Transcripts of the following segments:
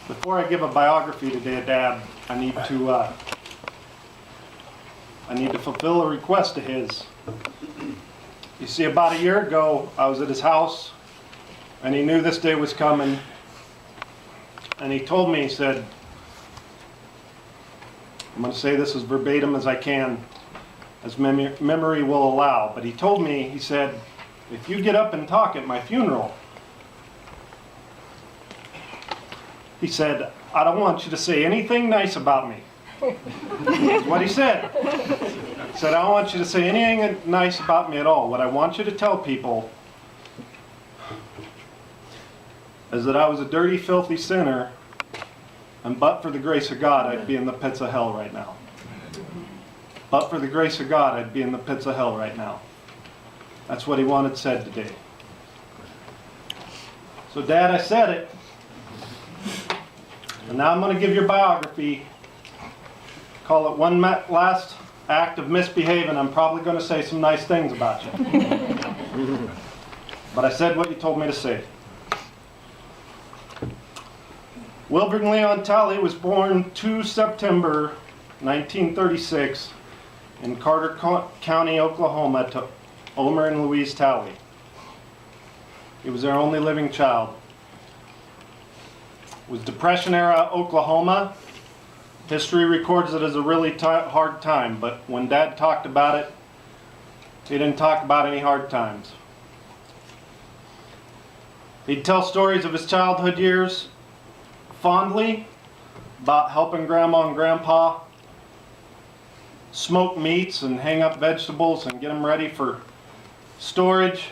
Before I give a biography today of Dad, I need to fulfill a request of his. You see, about a year ago, I was at his house, and he knew this day was coming, and he told me, he said, I'm going to say this as verbatim as I can, as memory will allow, but he told me, he said, if you get up and talk at my funeral, he said, I don't want you to say anything nice about me. That's what he said. He said, I don't want you to say anything nice about me at all. What I want you to tell people is that I was a dirty, filthy sinner, and but for the grace of God, I'd be in the pits of hell right now. But for the grace of God, I'd be in the pits of hell right now. That's what he wanted said today. So, Dad, I said it. And now I'm going to give your biography. Call it one last act of misbehaving. I'm probably going to say some nice things about you. But I said what you told me to say. Wilburn Leon Talley was born 2 September 1936 in Carter County, Oklahoma, to Omer and Louise Talley. He was their only living child. It was Depression-era Oklahoma. History records it as a really hard time, but when Dad talked about it, he didn't talk about any hard times. He'd tell stories of his childhood years fondly, about helping Grandma and Grandpa smoke meats and hang up vegetables and get them ready for storage,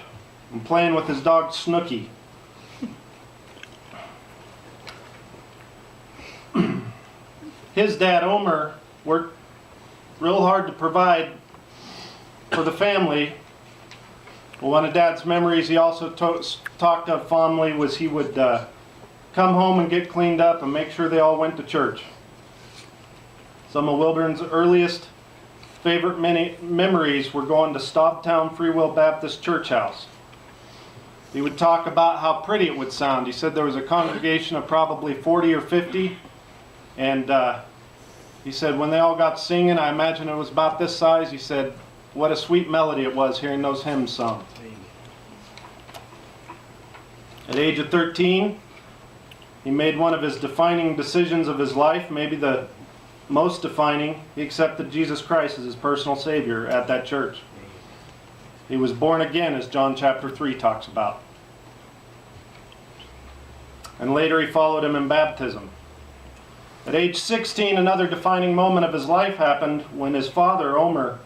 and playing with his dog Snooky. His dad, Omer, worked real hard to provide for the family. Well, one of Dad's memories he also talked of fondly was he would come home and get cleaned up and make sure they all went to church. Some of Wilburn's earliest favorite memories were going to Stobtown Free Will Baptist Church House. He would talk about how pretty it would sound. He said there was a congregation of probably 40 or 50, and he said when they all got singing, I imagine it was about this size, he said, what a sweet melody it was hearing those hymns sung. At the age of 13, he made one of his defining decisions of his life, maybe the most defining. He accepted Jesus Christ as his personal Savior at that church. He was born again, as John chapter 3 talks about. And later he followed him in baptism. At age 16, another defining moment of his life happened when his father, Omer,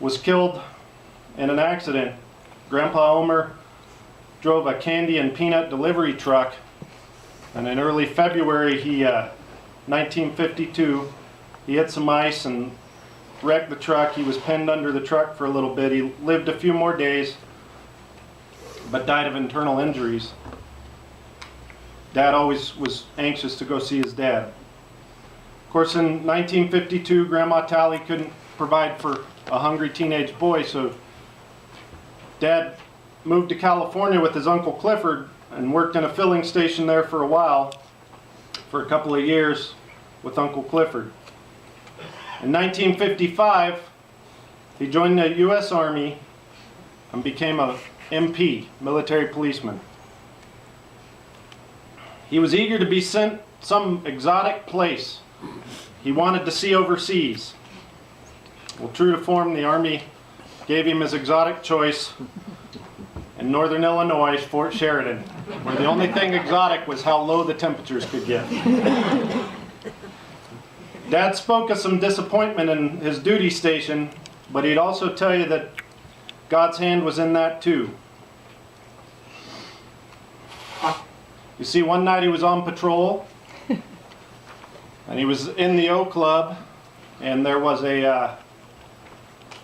was killed in an accident. Grandpa Omer drove a candy and peanut delivery truck, and in early February, 1952, he hit some ice and wrecked the truck. He was pinned under the truck for a little bit. He lived a few more days, but died of internal injuries. Dad always was anxious to go see his dad. Of course, in 1952, Grandma Talley couldn't provide for a hungry teenage boy, so Dad moved to California with his Uncle Clifford and worked in a filling station there for a while, for a couple of years with Uncle Clifford. In 1955, he joined the U.S. Army and became a MP, military policeman. He was eager to be sent some exotic place he wanted to see overseas. Well, true to form, the Army gave him his exotic choice in northern Illinois, Fort Sheridan, where the only thing exotic was how low the temperatures could get. Dad spoke of some disappointment in his duty station, but he'd also tell you that God's hand was in that too. You see, one night he was on patrol, and he was in the O Club, and there was a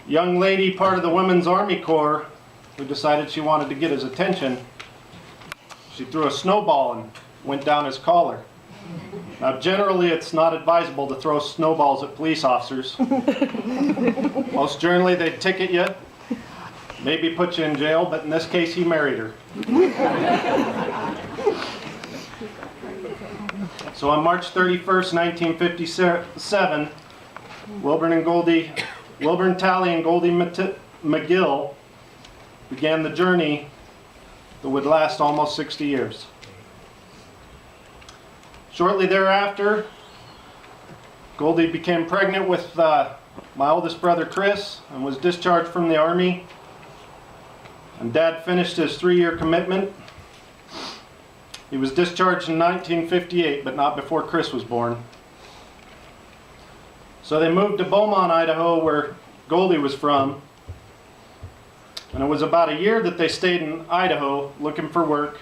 young lady, part of the Women's Army Corps, who decided she wanted to get his attention. She threw a snowball and went down his collar. Now, generally, it's not advisable to throw snowballs at police officers. Most generally, they'd ticket you, maybe put you in jail, but in this case, he married her. So on March 31st, 1957, Wilburn Talley and Goldie McGill began the journey that would last almost 60 years. Shortly thereafter, Goldie became pregnant with my oldest brother Chris and was discharged from the Army. And Dad finished his 3-year commitment. He was discharged in 1958, but not before Chris was born. So they moved to Beaumont, Idaho, where Goldie was from. And it was about a year that they stayed in Idaho looking for work.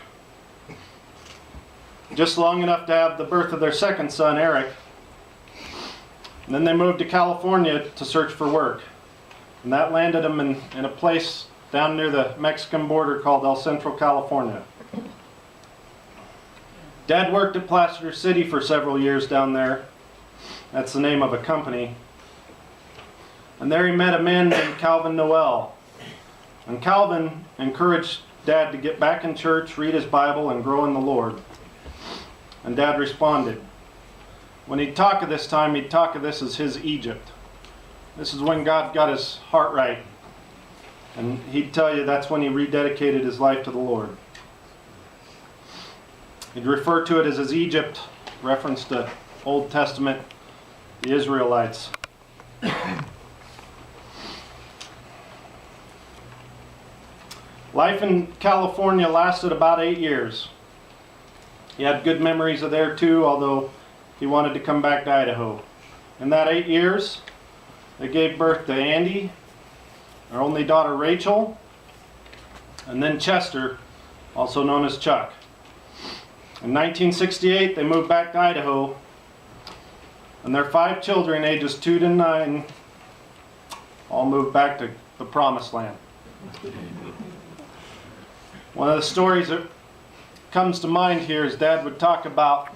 Just long enough to have the birth of their second son, Eric. And then they moved to California to search for work. And that landed them in a place down near the Mexican border called El Centro, California. Dad worked at Placer City for several years down there. That's the name of a company. And there he met a man named Calvin Noel. And Calvin encouraged Dad to get back in church, read his Bible, and grow in the Lord. And Dad responded. When he'd talk of this time, he'd talk of this as his Egypt. This is when God got his heart right. And he'd tell you that's when he rededicated his life to the Lord. He'd refer to it as his Egypt, reference to Old Testament, the Israelites. Life in California lasted about 8 years. He had good memories of there too, although he wanted to come back to Idaho. In that 8 years, they gave birth to Andy, our only daughter Rachel, and then Chester, also known as Chuck. In 1968, they moved back to Idaho, and their 5 children, ages 2 to 9, all moved back to the Promised Land. One of the stories that comes to mind here is Dad would talk about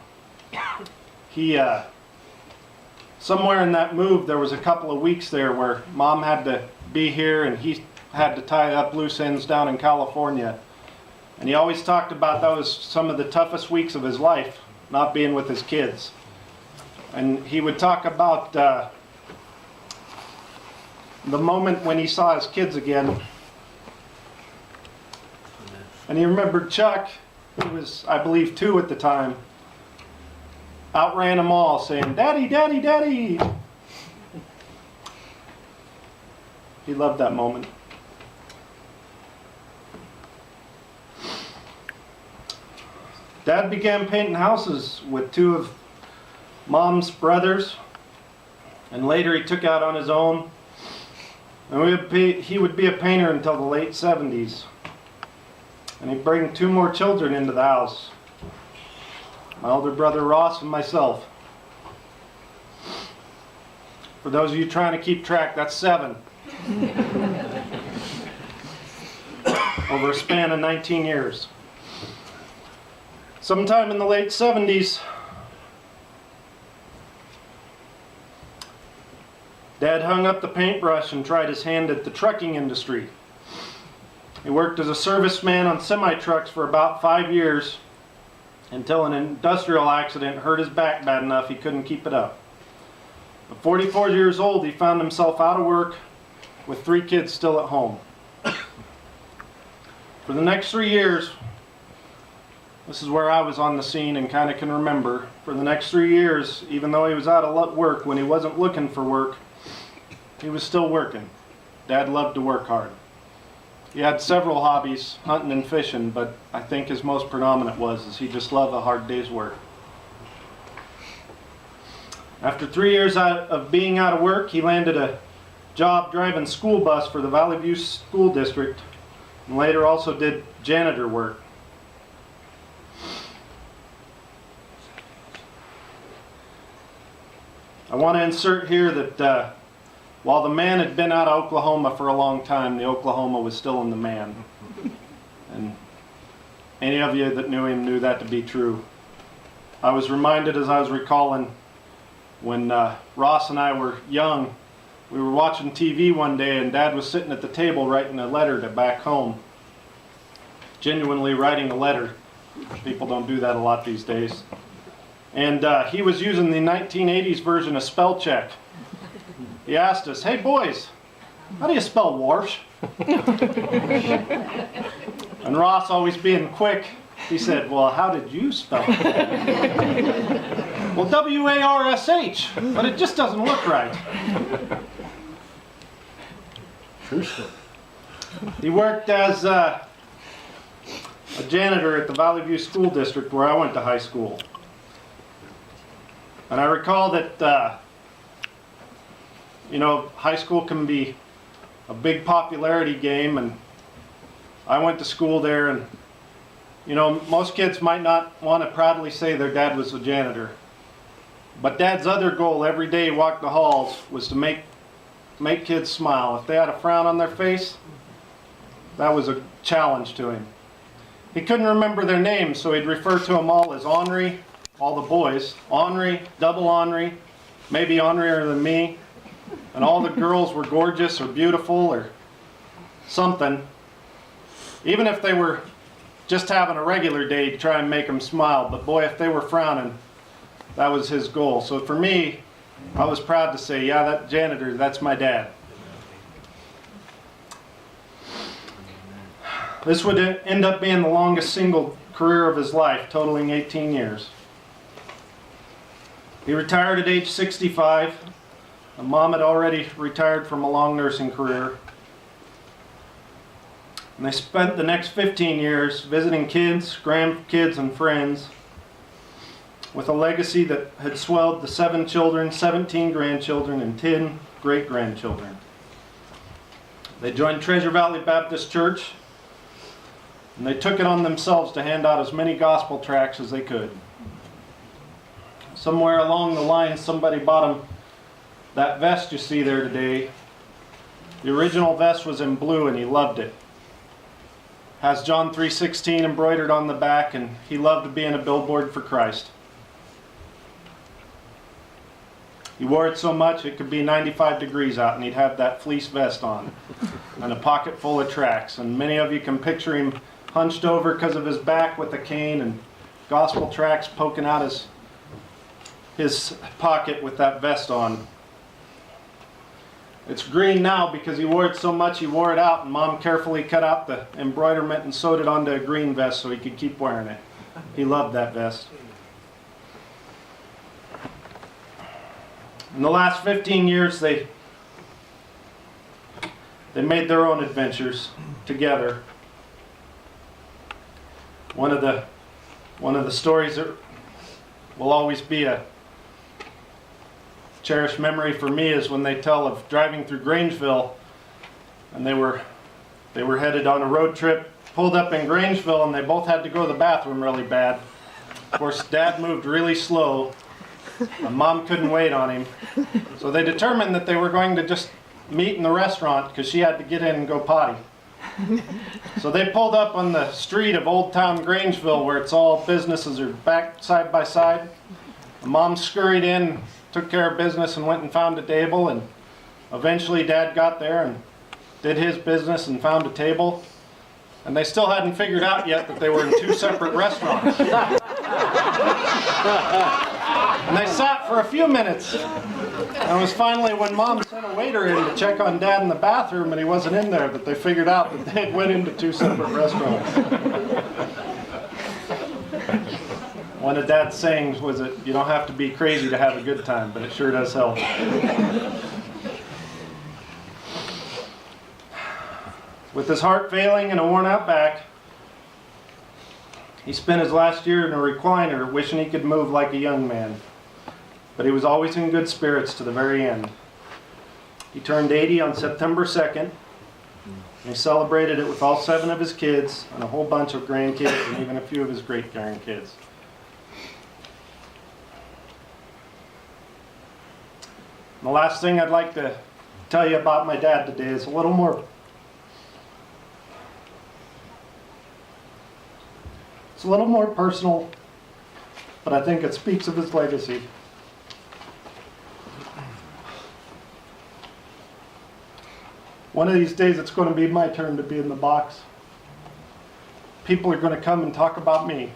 somewhere in that move there was a couple of weeks there where Mom had to be here and he had to tie up loose ends down in California. And he always talked about that was some of the toughest weeks of his life, not being with his kids. And he would talk about the moment when he saw his kids again. And he remembered Chuck, who was, I believe, 2 at the time, outran them all saying, "Daddy, Daddy, Daddy." He loved that moment. Dad began painting houses with 2 of Mom's brothers, and later he took out on his own. And he would be a painter until the late 70s. And he'd bring 2 more children into the house. My older brother Ross and myself. For those of you trying to keep track, that's 7. Over a span of 19 years. Sometime in the late 70s, Dad hung up the paintbrush and tried his hand at the trucking industry. He worked as a serviceman on semi-trucks for about 5 years until an industrial accident hurt his back bad enough he couldn't keep it up. At 44 years old, he found himself out of work with 3 kids still at home. For the next 3 years, this is where I was on the scene and kind of can remember. For the next 3 years, even though he was out of work, when he wasn't looking for work, he was still working. Dad loved to work hard. He had several hobbies, hunting and fishing, but I think his most predominant is he just loved a hard day's work. After 3 years of being out of work, he landed a job driving school bus for the Valley View School District, and later also did janitor work. I want to insert here that while the man had been out of Oklahoma for a long time, the Oklahoma was still in the man. And any of you that knew him knew that to be true. I was reminded as I was recalling when Ross and I were young, we were watching TV one day and Dad was sitting at the table writing a letter to back home. Genuinely writing a letter. People don't do that a lot these days. And he was using the 1980s version of spell check. He asked us, "Hey boys, how do you spell Warsh?" And Ross, always being quick, he said, "Well, how did you spell it?" "Well, W-A-R-S-H, but it just doesn't look right." True story. He worked as a janitor at the Valley View School District where I went to high school. And I recall that, high school can be a big popularity game, and I went to school there, and, most kids might not want to proudly say their dad was a janitor. But Dad's other goal every day he walked the halls was to make kids smile. If they had a frown on their face, that was a challenge to him. He couldn't remember their names, so he'd refer to them all as Henri, all the boys. Henri, double Henri, maybe Henrier than me. And all the girls were gorgeous or beautiful or something. Even if they were just having a regular day, he'd try and make them smile. But boy, if they were frowning, that was his goal. So for me, I was proud to say, yeah, that janitor, that's my dad. This would end up being the longest single career of his life, totaling 18 years. He retired at age 65. And Mom had already retired from a long nursing career. And they spent the next 15 years visiting kids, grandkids, and friends with a legacy that had swelled to 7 children, 17 grandchildren, and 10 great-grandchildren. They joined Treasure Valley Baptist Church, and they took it on themselves to hand out as many gospel tracts as they could. Somewhere along the line, somebody bought them that vest you see there today. The original vest was in blue, and he loved it. Has John 3:16 embroidered on the back, and he loved to be in a billboard for Christ. He wore it so much it could be 95 degrees out, and he'd have that fleece vest on and a pocket full of tracts. And many of you can picture him hunched over because of his back with a cane and gospel tracts poking out his pocket with that vest on. It's green now because he wore it so much he wore it out, and Mom carefully cut out the embroiderment and sewed it onto a green vest so he could keep wearing it. He loved that vest. In the last 15 years, they made their own adventures together. One of the stories that will always be a cherished memory for me is when they tell of driving through Grangeville, and they were headed on a road trip, pulled up in Grangeville, and they both had to go to the bathroom really bad. Of course, Dad moved really slow, and Mom couldn't wait on him. So they determined that they were going to just meet in the restaurant because she had to get in and go potty. So they pulled up on the street of Old Town Grangeville, where it's all businesses are back side by side. And Mom scurried in, took care of business, and went and found a table, and eventually Dad got there and did his business and found a table, and they still hadn't figured out yet that they were in 2 separate restaurants. And they sat for a few minutes, and it was finally when Mom sent a waiter in to check on Dad in the bathroom and he wasn't in there that they figured out that they had went into 2 separate restaurants. One of Dad's sayings was that you don't have to be crazy to have a good time, but it sure does help. With his heart failing and a worn out back, he spent his last year in a recliner wishing he could move like a young man. But he was always in good spirits to the very end. He turned 80 on September 2nd, and he celebrated it with all 7 of his kids and a whole bunch of grandkids and even a few of his great-grandkids. And the last thing I'd like to tell you about my dad today is a little more personal, but I think it speaks of his legacy. One of these days it's going to be my turn to be in the box. People are going to come and talk about me.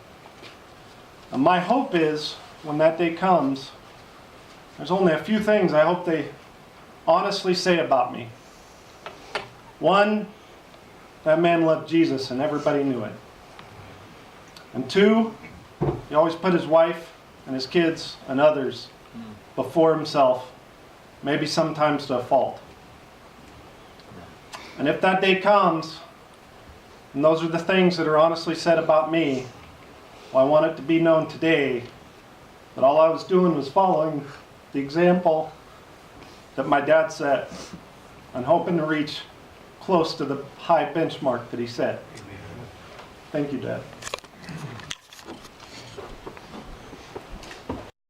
And my hope is when that day comes, there's only a few things I hope they honestly say about me. One, that man loved Jesus and everybody knew it. And two, he always put his wife and his kids and others before himself, maybe sometimes to a fault. And if that day comes, and those are the things that are honestly said about me, well, I want it to be known today that all I was doing was following the example that my dad set and hoping to reach close to the high benchmark that he set. Thank you, Dad.